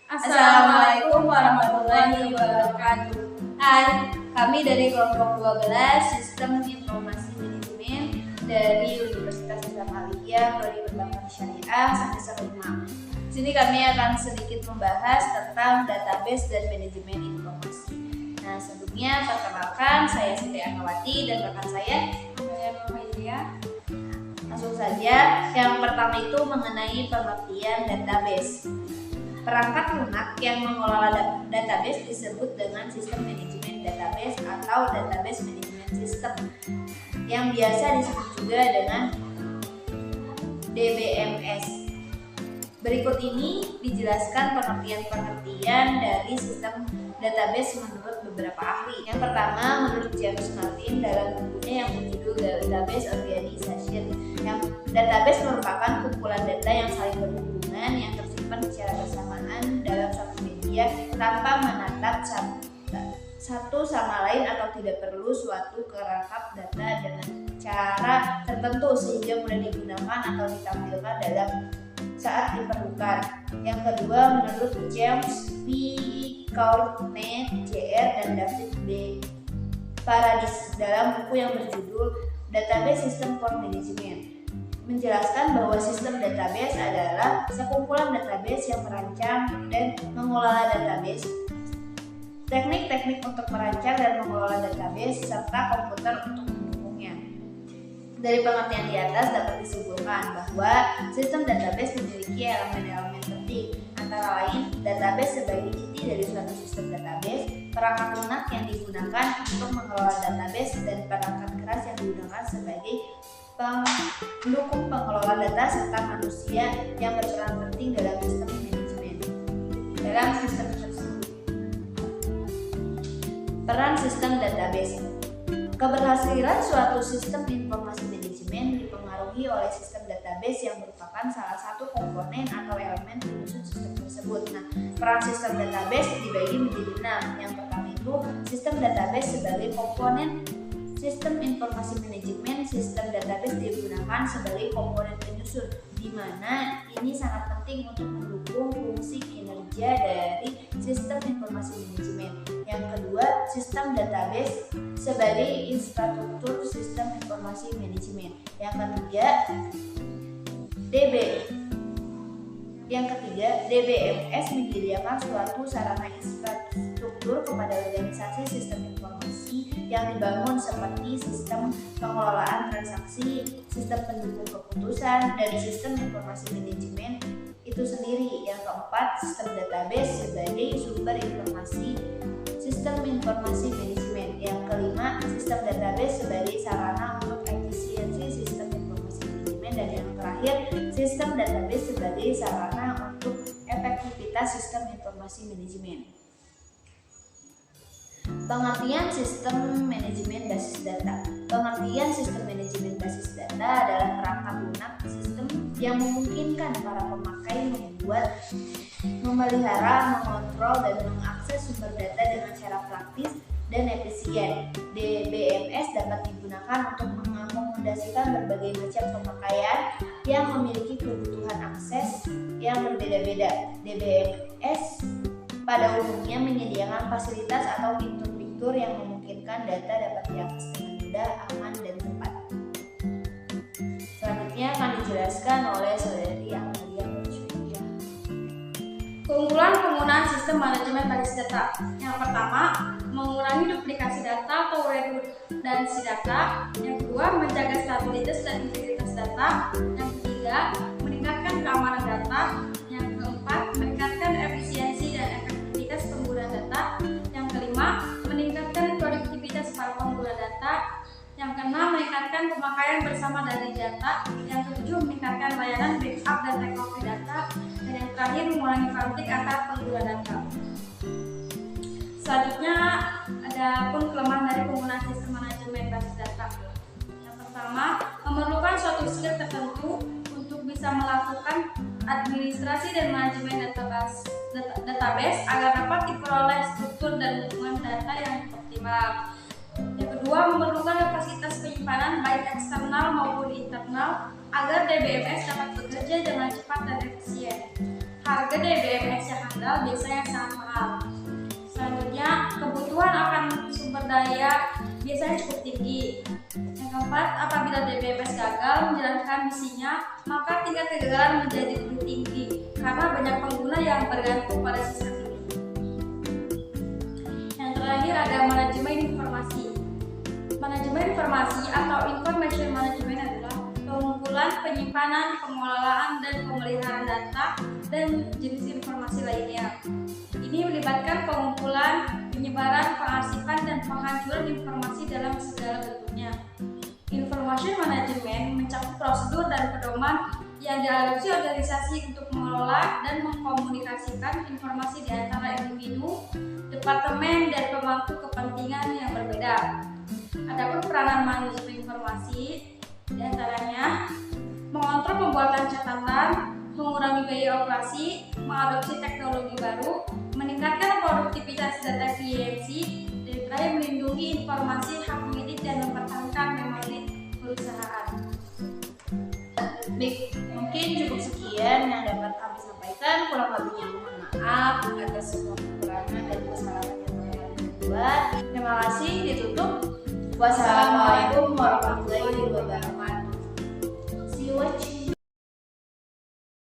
Assalamualaikum warahmatullahi wabarakatuh. Hai, kami dari kelompok 12 Sistem Informasi Manajemen dari Universitas Islam Aliyah Prodi Perbankan Syariah semester 5. Di sini kami akan sedikit membahas tentang database dan manajemen informasi. Nah, sebelumnya perkenalkan, saya Siti Akawati dan rekan saya Amelia Nurhaidia. Langsung saja, yang pertama itu mengenai pengertian database. Perangkat lunak yang mengelola database disebut dengan sistem manajemen database atau database management system, yang biasa disebut juga dengan DBMS. Berikut ini dijelaskan pengertian-pengertian dari sistem database menurut beberapa ahli. Yang pertama, menurut James Martin dalam bukunya yang berjudul Database Organization. Yang database merupakan kumpulan data yang saling berhubungan yang tersimpan secara bersamaan dalam satu media tanpa menatap satu sama lain atau tidak perlu suatu kerangka data dengan cara tertentu sehingga mudah digunakan atau ditampilkan dalam saat diperlukan. Yang kedua, menurut James P. Courtney, Jr. dan David B. Paradis dalam buku yang berjudul Database System for Management, menjelaskan bahwa sistem database adalah sekumpulan database yang merancang dan mengelola database, teknik-teknik untuk merancang dan mengelola database, serta komputer untuk mendukungnya. Dari pengertian di atas dapat disimpulkan bahwa sistem database memiliki elemen-elemen penting, antara lain database sebagai inti dari suatu sistem database, perangkat lunak yang digunakan untuk mengelola database, dan perangkat keras yang digunakan sebagai pendukung pengelola data, serta manusia yang berperan penting dalam sistem manajemen. Dalam sistem tersebut, peran sistem database. Keberhasilan suatu sistem informasi manajemen dipengaruhi oleh sistem database yang merupakan salah satu komponen atau elemen penyusun sistem tersebut. Nah, peran sistem database dibagi menjadi 6. Yang pertama itu sistem database sebagai komponen sistem informasi manajemen. Sistem database digunakan sebagai komponen penyusun, di mana ini sangat penting untuk mendukung fungsi kinerja dari sistem informasi manajemen. Yang kedua, sistem database sebagai infrastruktur sistem informasi manajemen. Yang ketiga, DBMS menyediakan suatu sarana infrastruktur kepada organisasi sistem informasi yang dibangun seperti sistem pengelolaan transaksi, sistem pendukung keputusan, dan sistem informasi manajemen itu sendiri. Yang keempat, sistem database sebagai sumber informasi sistem informasi manajemen. Yang kelima, sistem database sebagai sarana untuk efisiensi sistem informasi manajemen. Dan yang terakhir, sistem database sebagai sarana untuk efektivitas sistem informasi manajemen. Pengertian sistem manajemen basis data. Pengertian sistem manajemen basis data adalah perangkat lunak sistem yang memungkinkan para pemakai membuat, memelihara, mengontrol, dan mengakses sumber data dengan cara praktis dan efisien. DBMS dapat digunakan untuk mengakomodasikan berbagai macam pemakaian yang memiliki kebutuhan akses yang berbeda-beda. DBMS pada umumnya menyediakan fasilitas atau fitur-fitur yang memungkinkan data dapat diakses dengan mudah, aman, dan cepat. Selanjutnya akan dijelaskan oleh saudari Amelia Nurhaidia. Keunggulan penggunaan sistem manajemen basis data. Yang pertama, mengurangi duplikasi data atau redundansi data. Yang kedua, menjaga stabilitas dan integritas data. Yang ketiga, meningkatkan keamanan data. Yang keempat, meningkatkan efisiensi dan efektivitas penggunaan data. Yang kelima, meningkatkan produktivitas para pengguna data. Yang keenam, meningkatkan pemakaian bersama dari data. Yang ketujuh, meningkatkan layanan backup dan recovery data. Dan yang terakhir, mengurangi konflik antar pengguna data. Selanjutnya, ada pun kelemahan dari penggunaan sistem manajemen basis data. Yang pertama, memerlukan suatu skill tertentu untuk bisa melakukan administrasi dan manajemen database agar dapat diperoleh struktur dan dukungan data yang optimal. Yang kedua, memerlukan kapasitas penyimpanan baik eksternal maupun internal agar DBMS dapat bekerja dengan cepat dan efisien. Harga DBMS yang handal gagal biasanya sangat mahal. Selanjutnya, kebutuhan akan sumber daya biasanya cukup tinggi. Yang keempat, apabila DBMS gagal menjalankan misinya, maka tingkat kegagalan menjadi lebih tinggi karena banyak pengguna yang bergantung pada sistem ini. Yang terakhir ada manajemen informasi. Manajemen informasi atau information management adalah pengumpulan, penyimpanan, pengelolaan, dan pemeliharaan data dan jenis informasi lainnya. Ini melibatkan pengumpulan, penyebaran, pengarsipan, dan penghancuran informasi dalam segala bentuknya. Information management mencakup prosedur dan pedoman yang diadopsi organisasi untuk mengelola dan mengkomunikasikan informasi di antara individu, departemen, dan pemangku kepentingan yang berbeda. Adapun peranan manajemen informasi diantaranya mengontrol pembuatan catatan, mengurangi biaya operasi, mengadopsi teknologi baru, meningkatkan produktivitas data efisiensi, dan terakhir melindungi informasi hak milik dan mempertahankan memori perusahaan. Baik, mungkin cukup sekian yang dapat kami sampaikan. Kurang lebihnya mohon maaf atas semua kekurangan dan kesalahan yang telah dibuat. Terima kasih, ditutup. Wassalamualaikum warahmatullahi wabarakatuh. See you watching.